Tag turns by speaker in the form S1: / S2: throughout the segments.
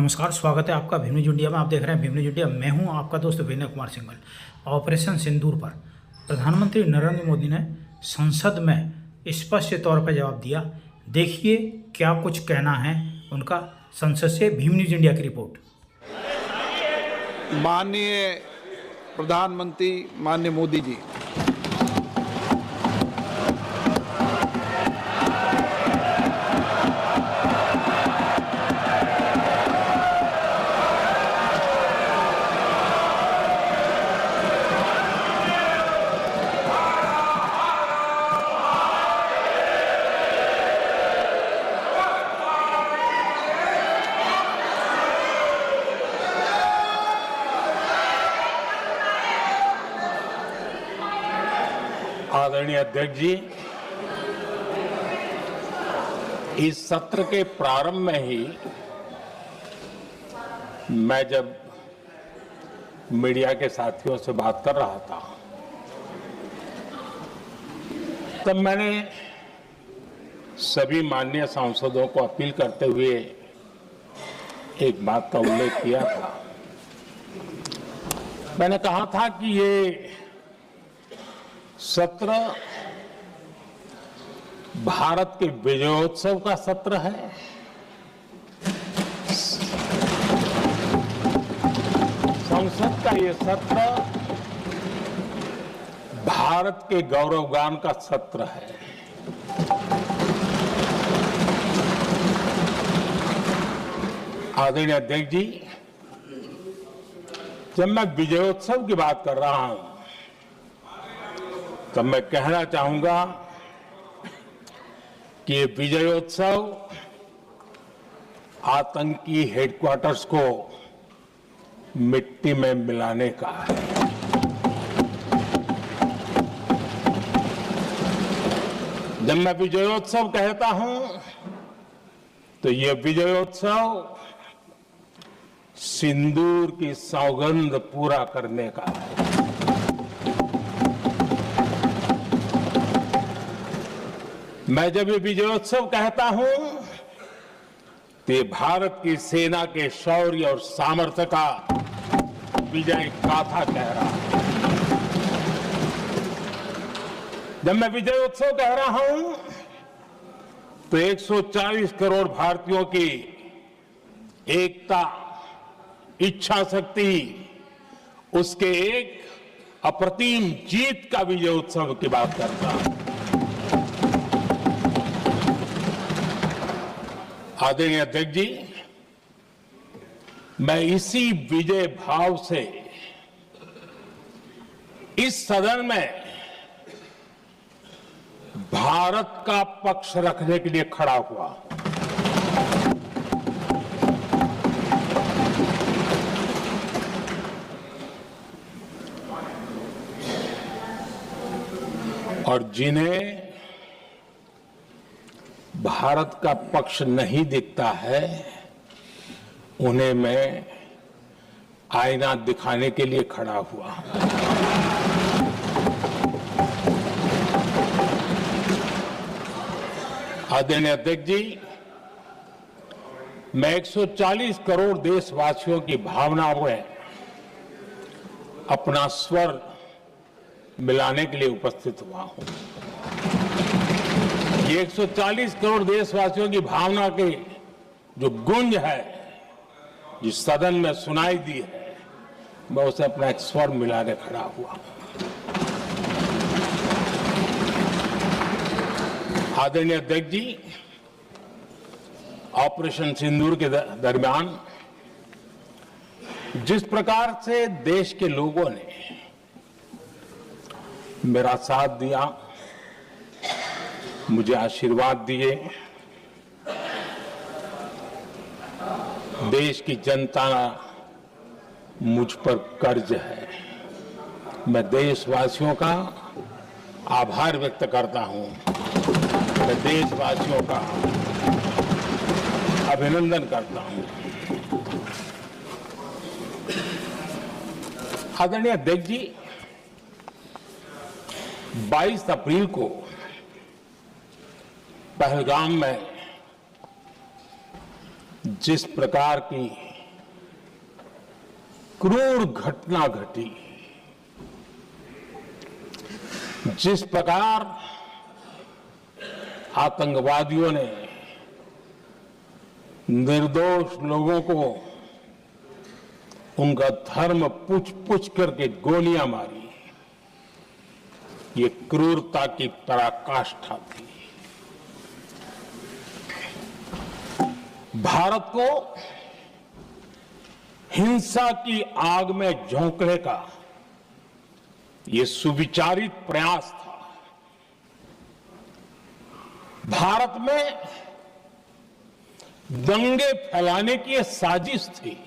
S1: नमस्कार, स्वागत है आपका भीम न्यूज इंडिया में। आप देख रहे हैं भीम न्यूज इंडिया। मैं हूं आपका दोस्त विनय कुमार सिंघल। ऑपरेशन सिंदूर पर प्रधानमंत्री नरेंद्र मोदी ने संसद में स्पष्ट तौर पर जवाब दिया। देखिए क्या कुछ कहना है उनका। संसद से भीम न्यूज इंडिया की रिपोर्ट।
S2: माननीय प्रधानमंत्री माननीय मोदी जी,
S3: आदरणीय अध्यक्ष जी, इस सत्र के प्रारंभ में ही मैं जब मीडिया के साथियों से बात कर रहा था तब मैंने सभी माननीय सांसदों को अपील करते हुए एक बात का उल्लेख किया था। मैंने कहा था कि ये सत्र भारत के विजयोत्सव का सत्र है। संसद का ये सत्र भारत के गौरवगान का सत्र है। आदरणीय अध्यक्ष जी, जब मैं विजयोत्सव की बात कर रहा हूं तब मैं कहना चाहूंगा कि ये विजयोत्सव आतंकी हेडक्वार्टर्स को मिट्टी में मिलाने का है। जब मैं विजयोत्सव कहता हूं तो ये विजयोत्सव सिंदूर की सौगंध पूरा करने का है। मैं जब ये विजयोत्सव कहता हूं तो ये भारत की सेना के शौर्य और सामर्थ्य का विजय गाथा कह रहा हूं। जब मैं विजयोत्सव कह रहा हूं तो 140 करोड़ भारतीयों की एकता, इच्छा शक्ति, उसके एक अप्रतिम जीत का विजयोत्सव की बात करता हूं। आदरणीय अध्यक्ष जी, मैं इसी विजय भाव से इस सदन में भारत का पक्ष रखने के लिए खड़ा हुआ। और जिन्हें भारत का पक्ष नहीं दिखता है उन्हें मैं आईना दिखाने के लिए खड़ा हुआ। आदरणीय अध्यक्ष जी, मैं 140 करोड़ देशवासियों की भावनाओं में अपना स्वर मिलाने के लिए उपस्थित हुआ हूं। ये 140 करोड़ देशवासियों की भावना के जो गूंज है, जिस सदन में सुनाई दी है, मैं उसे अपना एक स्वर मिलाने खड़ा हुआ। आदरणीय अध्यक्ष जी, ऑपरेशन सिंदूर के दरमियान जिस प्रकार से देश के लोगों ने मेरा साथ दिया, मुझे आशीर्वाद दिए, देश की जनता मुझ पर कर्ज है। मैं देशवासियों का आभार व्यक्त करता हूं। मैं देशवासियों का अभिनंदन करता हूं। आदरणीय अध्यक्ष जी, 22 अप्रैल को पहलगाम में जिस प्रकार की क्रूर घटना घटी। जिस प्रकार आतंकवादियों ने निर्दोष लोगों को उनका धर्म पूछ पूछ करके गोलियां मारी, ये क्रूरता की पराकाष्ठा थी। भारत को हिंसा की आग में झोंकने का ये सुविचारित प्रयास था। भारत में दंगे फैलाने की ये साजिश थी।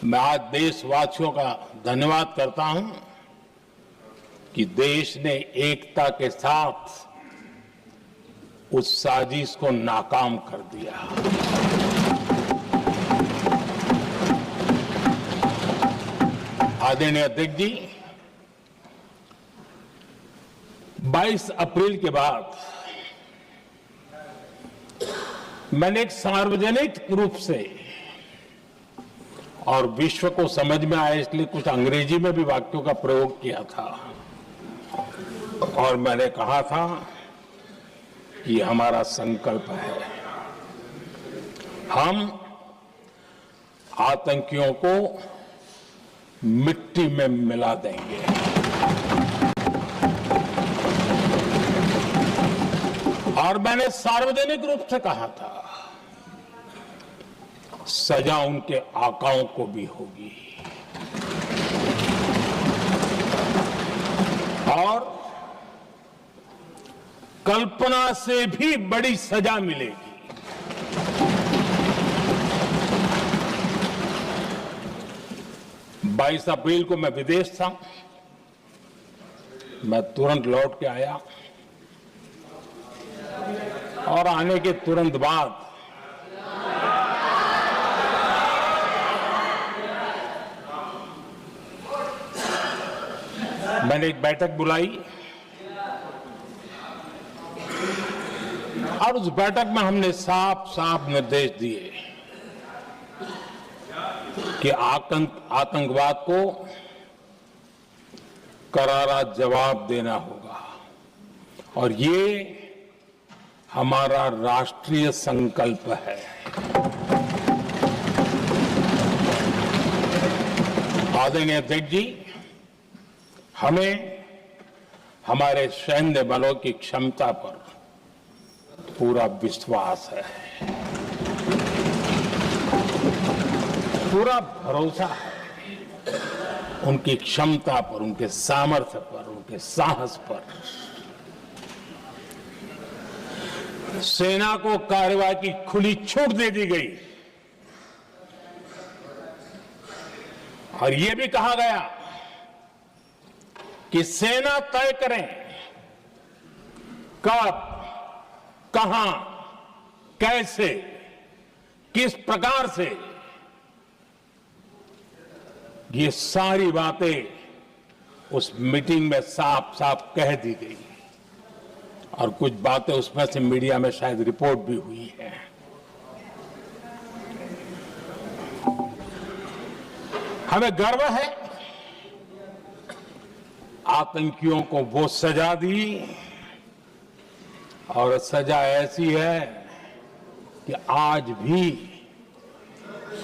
S3: मैं आज देशवासियों का धन्यवाद करता हूं कि देश ने एकता के साथ उस साजिश को नाकाम कर दिया। आदरणीय अध्यक्ष जी, 22 अप्रैल के बाद मैंने एक सार्वजनिक रूप से और विश्व को समझ में आए इसलिए कुछ अंग्रेजी में भी वाक्यों का प्रयोग किया था और मैंने कहा था कि हमारा संकल्प है, हम आतंकियों को मिट्टी में मिला देंगे। और मैंने सार्वजनिक रूप से कहा था, सजा उनके आकाओं को भी होगी और कल्पना से भी बड़ी सजा मिलेगी। 22 अप्रैल को मैं विदेश था, मैं तुरंत लौट के आया और आने के तुरंत बाद मैंने एक बैठक बुलाई और उस बैठक में हमने साफ साफ निर्देश दिए कि आतंकवाद को करारा जवाब देना होगा और ये हमारा राष्ट्रीय संकल्प है। आदरणीय अध्यक्ष जी, हमें हमारे सैन्य बलों की क्षमता पर पूरा विश्वास है, पूरा भरोसा है उनकी क्षमता पर, उनके सामर्थ्य पर, उनके साहस पर। सेना को कार्रवाई की खुली छूट दे दी गई और यह भी कहा गया कि सेना तय करें कब, कहां, कैसे, किस प्रकार से। ये सारी बातें उस मीटिंग में साफ साफ कह दी गई और कुछ बातें उसमें से मीडिया में शायद रिपोर्ट भी हुई है। हमें गर्व है आतंकियों को वो सजा दी और सजा ऐसी है कि आज भी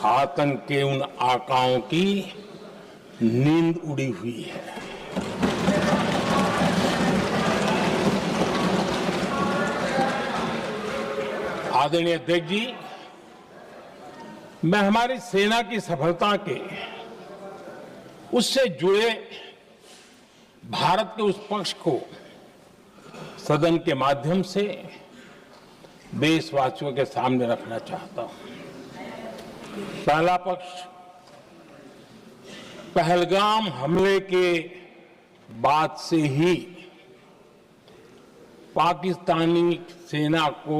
S3: आतंक के उन आकाओं की नींद उड़ी हुई है। आदरणीय अध्यक्ष जी, मैं हमारी सेना की सफलता के उससे जुड़े भारत के उस पक्ष को सदन के माध्यम से देशवासियों के सामने रखना चाहता हूं। पहला पक्ष, पहलगाम हमले के बाद से ही पाकिस्तानी सेना को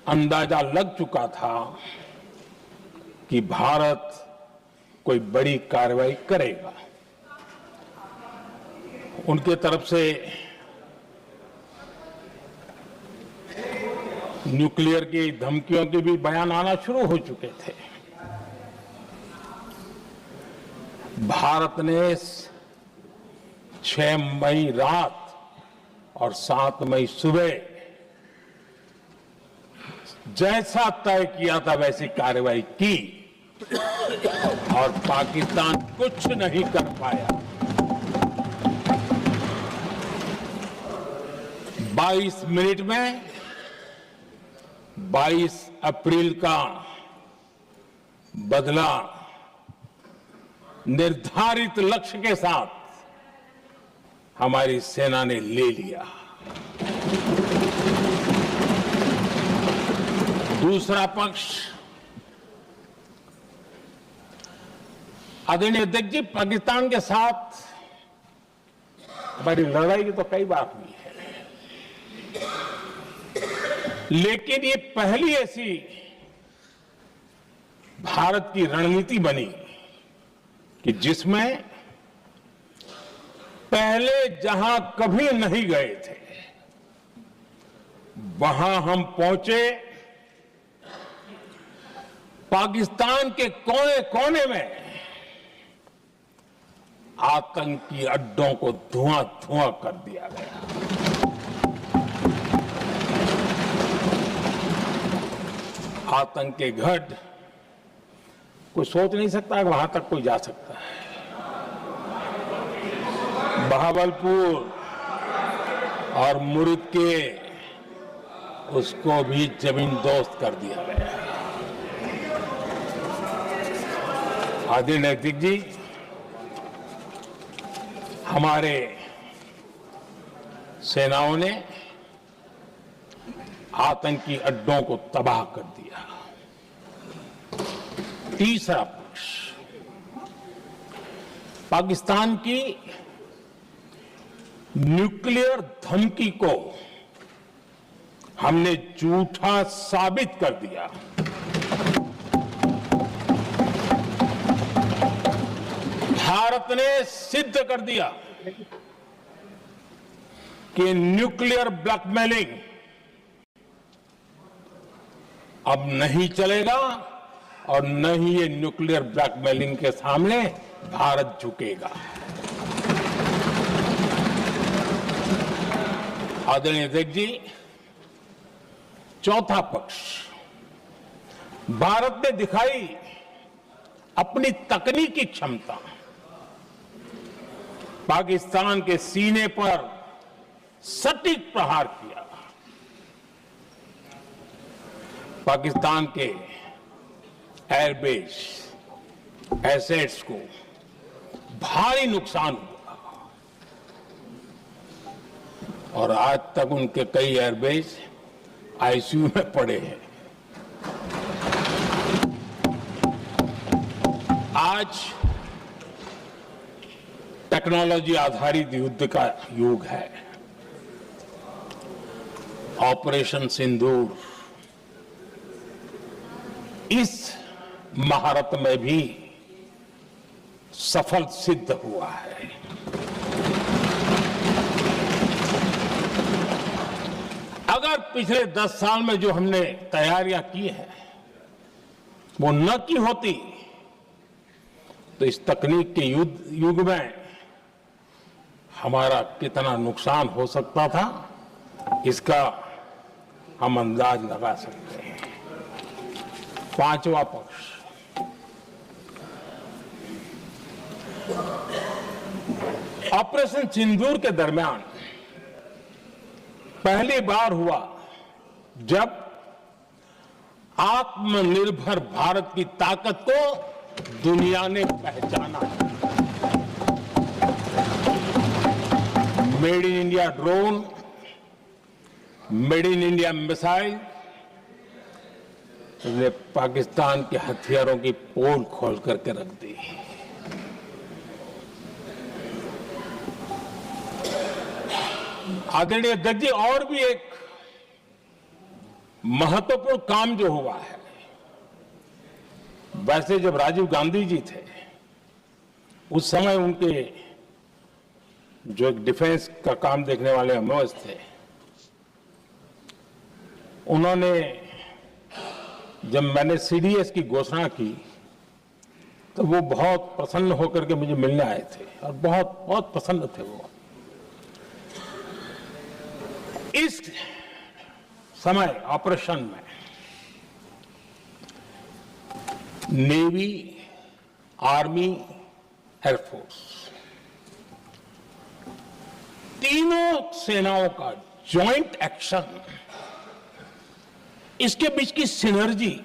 S3: अंदाजा लग चुका था कि भारत कोई बड़ी कार्रवाई करेगा। उनके तरफ से न्यूक्लियर की धमकियों के भी बयान आना शुरू हो चुके थे। भारत ने 6 मई रात और 7 मई सुबह जैसा तय किया था वैसी कार्रवाई की और पाकिस्तान कुछ नहीं कर पाया। 22 मिनट में 22 अप्रैल का बदला निर्धारित लक्ष्य के साथ हमारी सेना ने ले लिया। दूसरा पक्ष, आदरणीय अध्यक्ष जी, पाकिस्तान के साथ हमारी लड़ाई की तो कई बार हुई है, लेकिन ये पहली ऐसी भारत की रणनीति बनी कि जिसमें पहले जहां कभी नहीं गए थे वहां हम पहुंचे। पाकिस्तान के कोने कोने में आतंकी अड्डों को धुआं धुआं कर दिया गया। आतंक के गढ़ कोई सोच नहीं सकता कि वहां तक कोई जा सकता है। बहावलपुर और मुर्ग के उसको भी जमीन दोस्त कर दिया गया। आदरणीय अध्यक्ष जी, हमारे सेनाओं ने आतंकी अड्डों को तबाह कर दिया। तीसरा पक्ष, पाकिस्तान की न्यूक्लियर धमकी को हमने झूठा साबित कर दिया। भारत ने सिद्ध कर दिया कि न्यूक्लियर ब्लैकमेलिंग अब नहीं चलेगा और न ही ये न्यूक्लियर ब्लैकमेलिंग के सामने भारत झुकेगा। आदरणीय अध्यक्ष जी, चौथा पक्ष, भारत ने दिखाई अपनी तकनीकी क्षमता। पाकिस्तान के सीने पर सटीक प्रहार किया। पाकिस्तान के एयरबेस एसेट्स को भारी नुकसान हुआ और आज तक उनके कई एयरबेस आईसीयू में पड़े हैं। आज टेक्नोलॉजी आधारित युद्ध का युग है। ऑपरेशन सिंदूर इस महारत में भी सफल सिद्ध हुआ है। अगर पिछले 10 साल में जो हमने तैयारियां की हैं वो न की होती तो इस तकनीक के युग में हमारा कितना नुकसान हो सकता था, इसका हम अंदाज लगा सकते हैं। पांचवा पक्ष, ऑपरेशन सिंदूर के दरमियान पहली बार हुआ जब आत्मनिर्भर भारत की ताकत को दुनिया ने पहचाना। Made in India drone, made in India missile ने पाकिस्तान के हथियारों की पोल खोल करके रख दी। आदरणीय अध्यक्ष जी, और भी एक महत्वपूर्ण काम जो हुआ है, वैसे जब राजीव गांधी जी थे उस समय उनके जो एक डिफेंस का काम देखने वाले एमओएस थे, उन्होंने जब मैंने सीडीएस की घोषणा की तो वो बहुत प्रसन्न होकर के मुझे मिलने आए थे और बहुत बहुत प्रसन्न थे वो। इस समय ऑपरेशन में नेवी, आर्मी, एयरफोर्स तीनों सेनाओं का जॉइंट एक्शन, इसके बीच की सिनर्जी,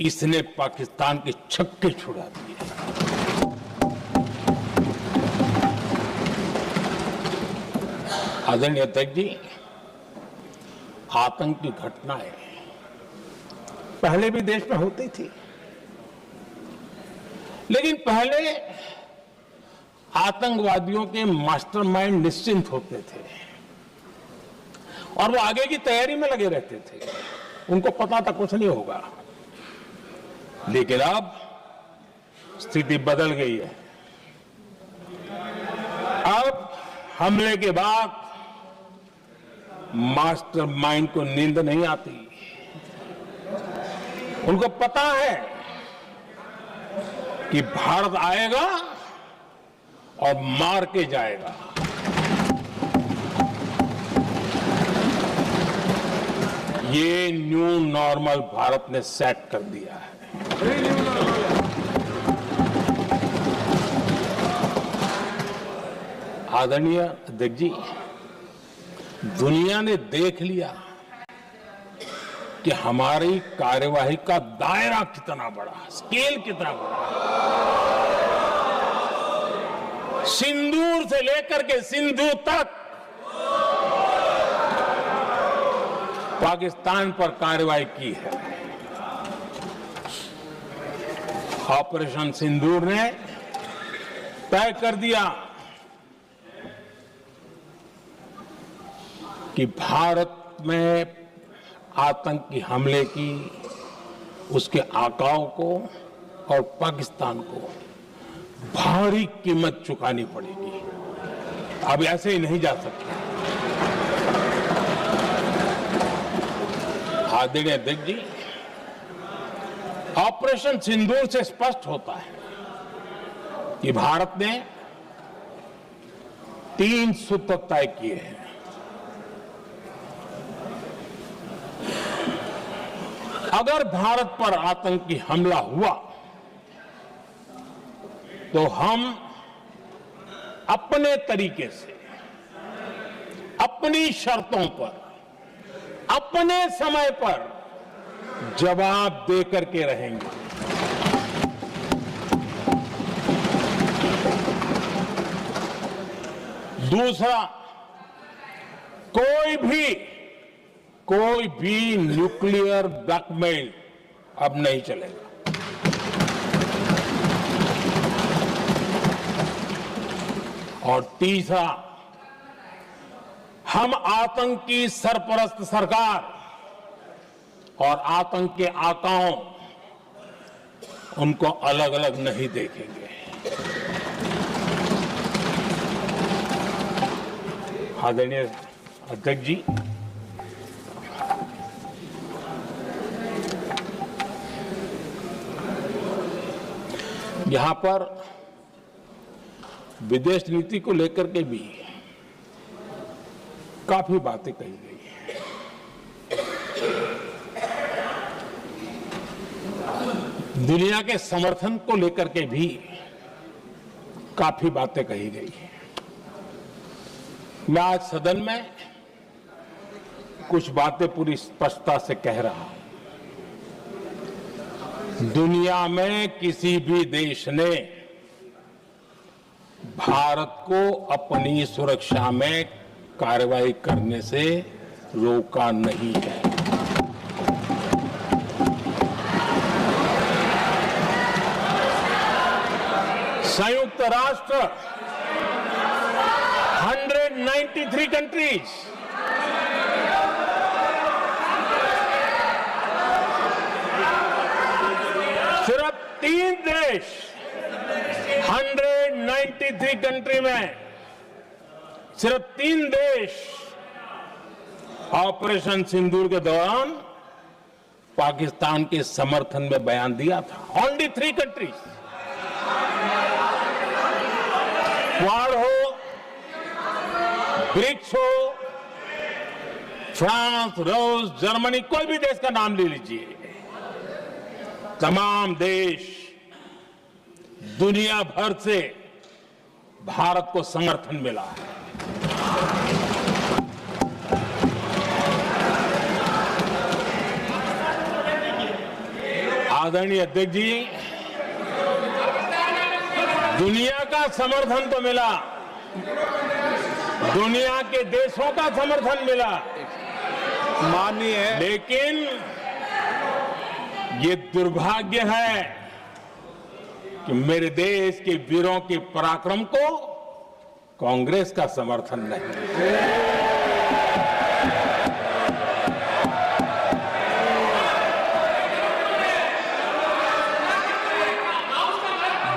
S3: इसने पाकिस्तान के छक्के छुड़ा दिए। आदरणीय अध्यक्ष जी, आतंक की घटनाएं पहले भी देश में होती थी, लेकिन पहले आतंकवादियों के मास्टरमाइंड निश्चिंत होते थे और वो आगे की तैयारी में लगे रहते थे, उनको पता था कुछ नहीं होगा। लेकिन अब स्थिति बदल गई है। अब हमले के बाद मास्टरमाइंड को नींद नहीं आती, उनको पता है कि भारत आएगा और मार के जाएगा। ये न्यू नॉर्मल भारत ने सेट कर दिया है। आदरणीय अध्यक्ष जी, दुनिया ने देख लिया कि हमारी कार्यवाही का दायरा कितना बड़ा, स्केल कितना बड़ा। सिंदूर से लेकर के सिंधु तक पाकिस्तान पर कार्रवाई की है। ऑपरेशन सिंदूर ने तय कर दिया कि भारत में आतंकी हमले की, उसके आकाओं को और पाकिस्तान को भारी कीमत चुकानी पड़ेगी। अब ऐसे ही नहीं जा सकते। आदरणीय अध्यक्ष जी, ऑपरेशन सिंदूर से स्पष्ट होता है कि भारत ने 3 सूत्र तय किए हैं। अगर भारत पर आतंकी हमला हुआ तो हम अपने तरीके से, अपनी शर्तों पर, अपने समय पर जवाब दे करके रहेंगे। दूसरा, कोई भी न्यूक्लियर ब्लैकमेल अब नहीं चलेगा। और तीसरा, हम आतंक की सरपरस्त सरकार और आतंक के आकाओं, उनको अलग अलग नहीं देखेंगे। आदरणीय अध्यक्ष जी, यहां पर विदेश नीति को लेकर के भी काफी बातें कही गई हैं। दुनिया के समर्थन को लेकर के भी काफी बातें कही गई हैं। मैं आज सदन में कुछ बातें पूरी स्पष्टता से कह रहा हूं। दुनिया में किसी भी देश ने भारत को अपनी सुरक्षा में कार्रवाई करने से रोका नहीं है। संयुक्त राष्ट्र 193 कंट्रीज, सिर्फ 3 देश 193 कंट्री में सिर्फ 3 देश ऑपरेशन सिंदूर के दौरान पाकिस्तान के समर्थन में बयान दिया था। ओनली 3 कंट्रीज, क्वाड हो, ब्रिक्स हो, फ्रांस, रूस, जर्मनी, कोई भी देश का नाम ले लीजिए, तमाम देश दुनिया भर से भारत को समर्थन मिला है। आदरणीय अध्यक्ष जी, दुनिया का समर्थन तो मिला, दुनिया के देशों का समर्थन मिला,
S2: माननीय
S3: लेकिन ये दुर्भाग्य है कि मेरे देश के वीरों के पराक्रम को कांग्रेस का समर्थन नहीं।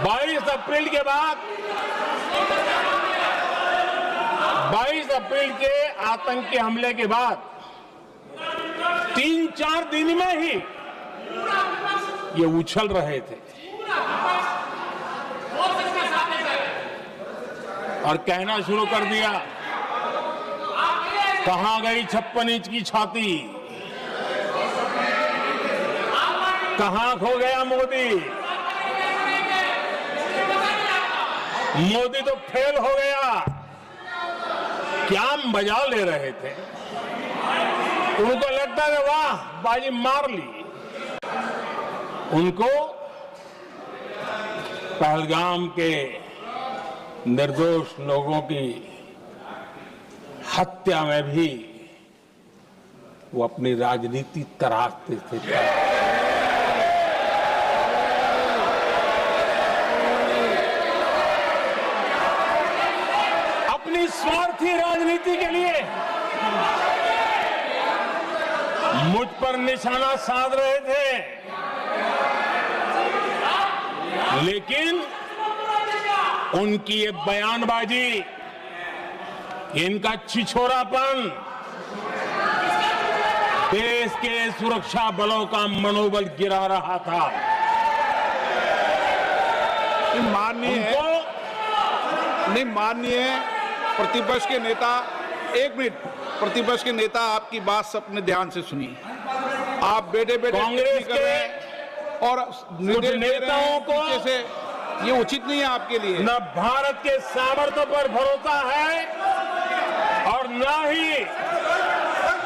S3: 22 अप्रैल के बाद, 22 अप्रैल के आतंकी हमले के बाद 3-4 दिन में ही ये उछल रहे थे और कहना शुरू कर दिया, कहां गई 56 इंच की छाती, कहां खो गया मोदी, मोदी तो फेल हो गया। क्या मजा ले रहे थे, उनको लगता है वाह बाजी मार ली। उनको पहलगाम के निर्दोष लोगों की हत्या में भी वो अपनी राजनीति तराशते थे। अपनी स्वार्थी राजनीति के लिए मुझ पर निशाना साध रहे थे, लेकिन उनकी ये बयानबाजी, इनका छिछोरापन देश के सुरक्षा बलों का मनोबल गिरा रहा था।
S2: माननीय प्रतिपक्ष के नेता, 1 मिनट, प्रतिपक्ष के नेता आपकी बात अपने ध्यान से सुनिए। आप बेटे
S3: कांग्रेस के
S2: और
S3: कुछ नेताओं को
S2: से ये उचित नहीं है आपके लिए।
S3: न भारत के सामर्थ्य पर भरोसा है और न ही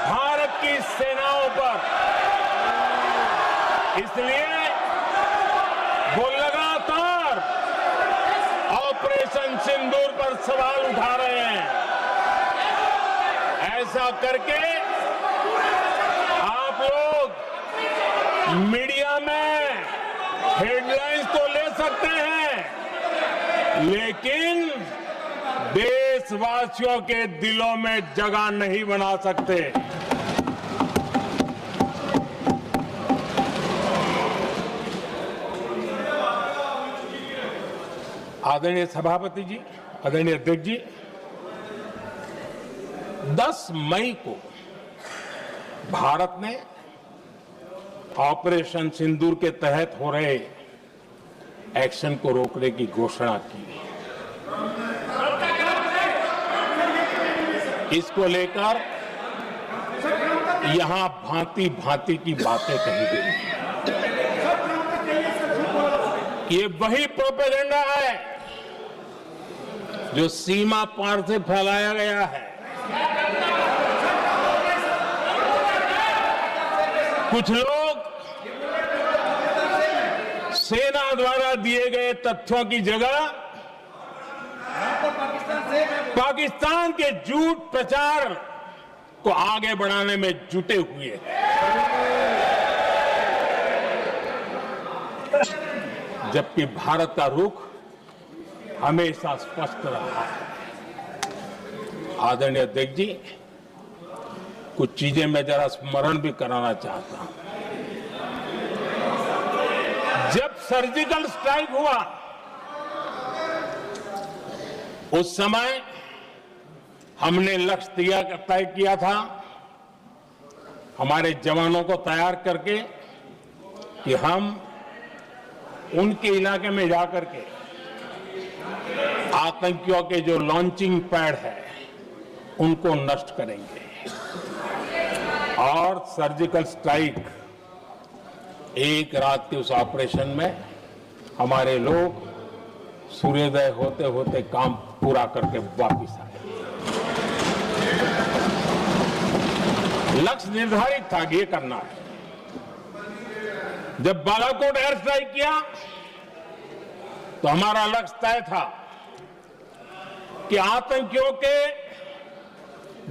S3: भारत की सेनाओं पर, इसलिए वो लगातार ऑपरेशन सिंदूर पर सवाल उठा रहे हैं। ऐसा करके आप लोग मीडिया में हेडलाइंस तो ले सकते हैं, लेकिन देशवासियों के दिलों में जगह नहीं बना सकते। आदरणीय सभापति जी, आदरणीय अध्यक्ष जी, 10 मई को भारत ने ऑपरेशन सिंदूर के तहत हो रहे एक्शन को रोकने की घोषणा की। इसको लेकर यहां भांति भांति की बातें कही गई। ये वही प्रोपेगेंडा है जो सीमा पार से फैलाया गया है। कुछ लोग सेना द्वारा दिए गए तथ्यों की जगह पाकिस्तान के झूठ प्रचार को आगे बढ़ाने में जुटे हुए हैं। जबकि भारत का रुख हमेशा स्पष्ट रहा है। आदरणीय अध्यक्ष जी, कुछ चीजें मैं जरा स्मरण भी कराना चाहता हूं। जब सर्जिकल स्ट्राइक हुआ, उस समय हमने लक्ष्य तय किया था हमारे जवानों को तैयार करके कि हम उनके इलाके में जाकर के आतंकियों के जो लॉन्चिंग पैड है उनको नष्ट करेंगे और सर्जिकल स्ट्राइक एक रात के उस ऑपरेशन में हमारे लोग सूर्योदय होते होते काम पूरा करके वापस आए। लक्ष्य निर्धारित था कि ये करना है। जब बालाकोट एयर स्ट्राइक किया तो हमारा लक्ष्य तय था कि आतंकियों के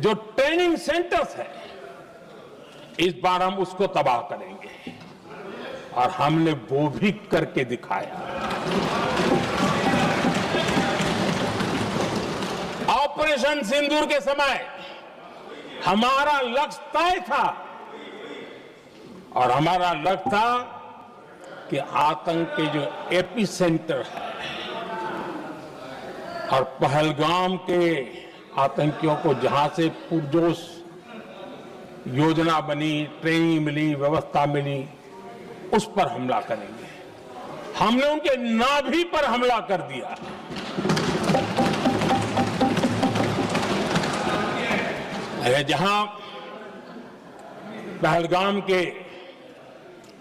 S3: जो ट्रेनिंग सेंटर्स है इस बार हम उसको तबाह करेंगे और हमने वो भी करके दिखाया। ऑपरेशन सिंदूर के समय हमारा लक्ष्य तय था और हमारा लक्ष्य था कि आतंक के जो एपी सेंटर है और पहलगाम के आतंकियों को जहां से पुरजोश योजना बनी, ट्रेनिंग मिली, व्यवस्था मिली, उस पर हमला करेंगे। हमने उनके नाभि पर हमला कर दिया। जहां पहलगाम के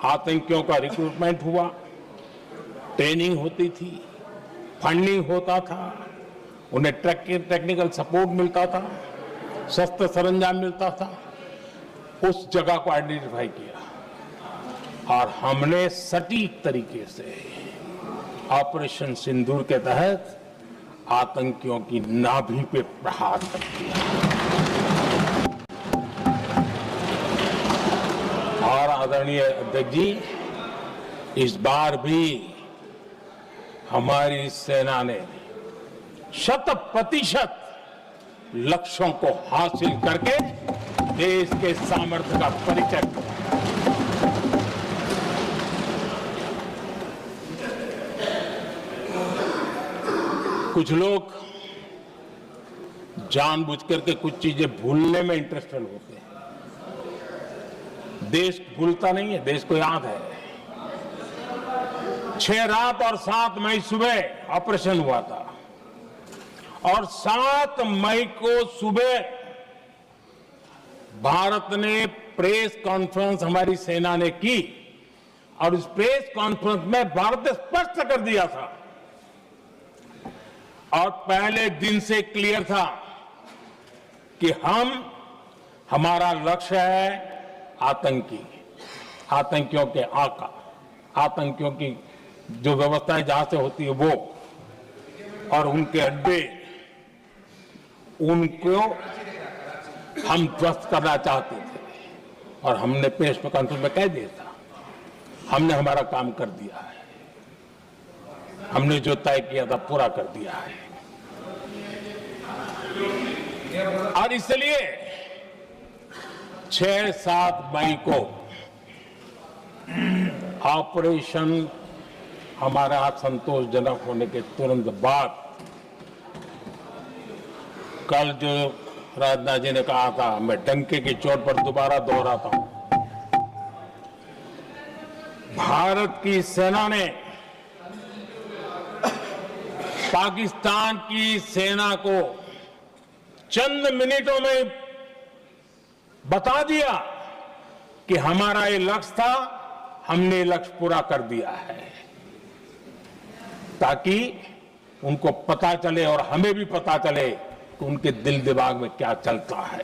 S3: आतंकियों का रिक्रूटमेंट हुआ, ट्रेनिंग होती थी, फंडिंग होता था, उन्हें टेक्निकल सपोर्ट मिलता था, शस्त्र सरंजाम मिलता था, उस जगह को आइडेंटिफाई किया और हमने सटीक तरीके से ऑपरेशन सिंदूर के तहत आतंकियों की नाभि पे प्रहार कर दिया। और आदरणीय अध्यक्ष जी, इस बार भी हमारी सेना ने 100% लक्ष्यों को हासिल करके देश के सामर्थ्य का परिचय दिया। कुछ लोग जानबूझकर के कुछ चीजें भूलने में इंटरेस्टेड होते हैं। देश भूलता नहीं है, देश को याद है। 6 रात और 7 मई सुबह ऑपरेशन हुआ था और 7 मई को सुबह भारत ने प्रेस कॉन्फ्रेंस हमारी सेना ने की और इस प्रेस कॉन्फ्रेंस में भारत ने स्पष्ट कर दिया था और पहले दिन से क्लियर था कि हमारा लक्ष्य है आतंकियों के आका, आतंकियों की जो व्यवस्थाएं जहां से होती है वो और उनके अड्डे, उनको हम ध्वस्त करना चाहते थे और हमने प्रेस कॉन्फ्रेंस में कह दिया था, हमने हमारा काम कर दिया है, हमने जो तय किया था पूरा कर दिया है। और इसलिए 6-7 मई को ऑपरेशन हमारा संतोषजनक होने के तुरंत बाद कल जो राजनाथ जी ने कहा था, मैं डंके की चोट पर दोबारा दोहराता हूं, भारत की सेना ने पाकिस्तान की सेना को चंद मिनटों में बता दिया कि हमारा ये लक्ष्य था, हमने ये लक्ष्य पूरा कर दिया है, ताकि उनको पता चले और हमें भी पता चले कि उनके दिल दिमाग में क्या चलता है।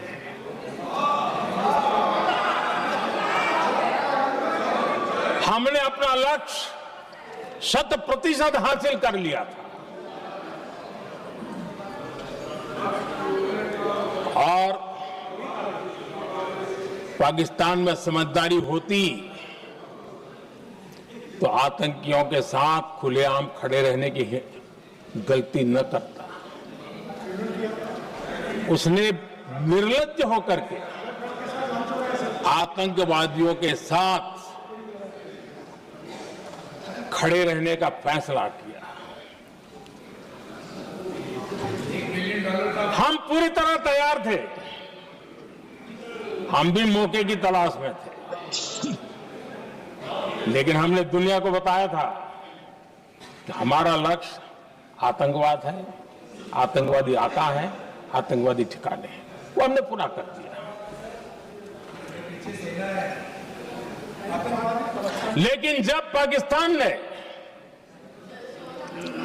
S3: हमने अपना लक्ष्य 100% हासिल कर लिया था और पाकिस्तान में समझदारी होती तो आतंकियों के साथ खुलेआम खड़े रहने की गलती न करता। उसने निर्लज्ज होकर के आतंकवादियों के साथ खड़े रहने का फैसला किया। हम पूरी तरह तैयार थे हम भी मौके की तलाश में थे, लेकिन हमने दुनिया को बताया था कि हमारा लक्ष्य आतंकवाद है, आतंकवादी आता है, आतंकवादी ठिकाने हैं। वो हमने पूरा कर दिया। लेकिन जब पाकिस्तान ने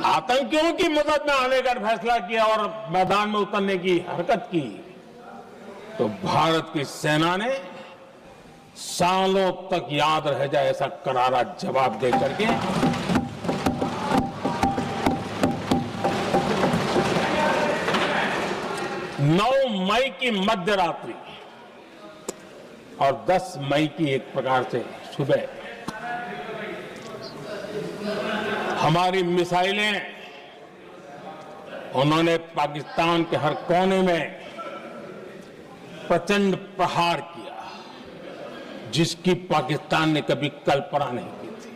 S3: आतंकियों की मदद में आने का फैसला किया और मैदान में उतरने की हरकत की, तो भारत की सेना ने सालों तक याद रह जाए ऐसा करारा जवाब दे करके 9 मई की मध्य रात्रि और 10 मई की एक प्रकार से सुबह हमारी मिसाइलें उन्होंने पाकिस्तान के हर कोने में प्रचंड प्रहार किया, जिसकी पाकिस्तान ने कभी कल्पना नहीं की थी,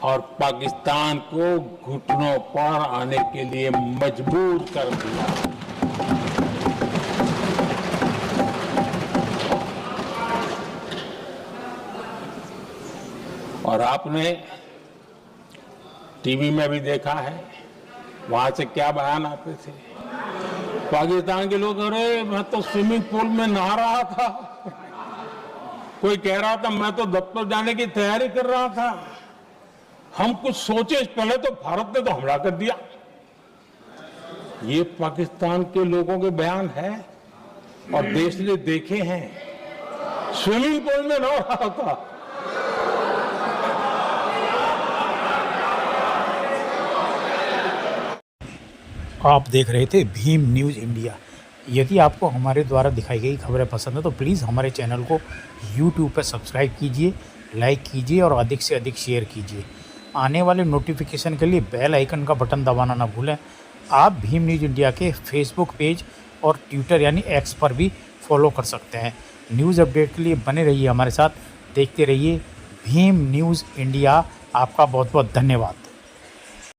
S3: और पाकिस्तान को घुटनों पर आने के लिए मजबूर कर दिया। और आपने टीवी में भी देखा है, वहां से क्या बयान आते थे। पाकिस्तान के लोग, अरे मैं तो स्विमिंग पूल में नहा रहा था, कोई कह रहा था मैं तो दफ्तर जाने की तैयारी कर रहा था। हम कुछ सोचे पहले तो भारत ने तो हमला कर दिया। ये पाकिस्तान के लोगों के बयान है और देश ने देखे हैं। स्विमिंग पूल में नहा रहा था।
S1: आप देख रहे थे भीम न्यूज़ इंडिया। यदि आपको हमारे द्वारा दिखाई गई खबरें पसंद है तो प्लीज़ हमारे चैनल को यूट्यूब पर सब्सक्राइब कीजिए, लाइक कीजिए और अधिक से अधिक शेयर कीजिए। आने वाले नोटिफिकेशन के लिए बेल आइकन का बटन दबाना ना भूलें। आप भीम न्यूज़ इंडिया के फेसबुक पेज और ट्विटर यानी एक्स पर भी फॉलो कर सकते हैं। न्यूज़ अपडेट के लिए बने रहिए हमारे साथ, देखते रहिए भीम न्यूज़ इंडिया। आपका बहुत बहुत धन्यवाद।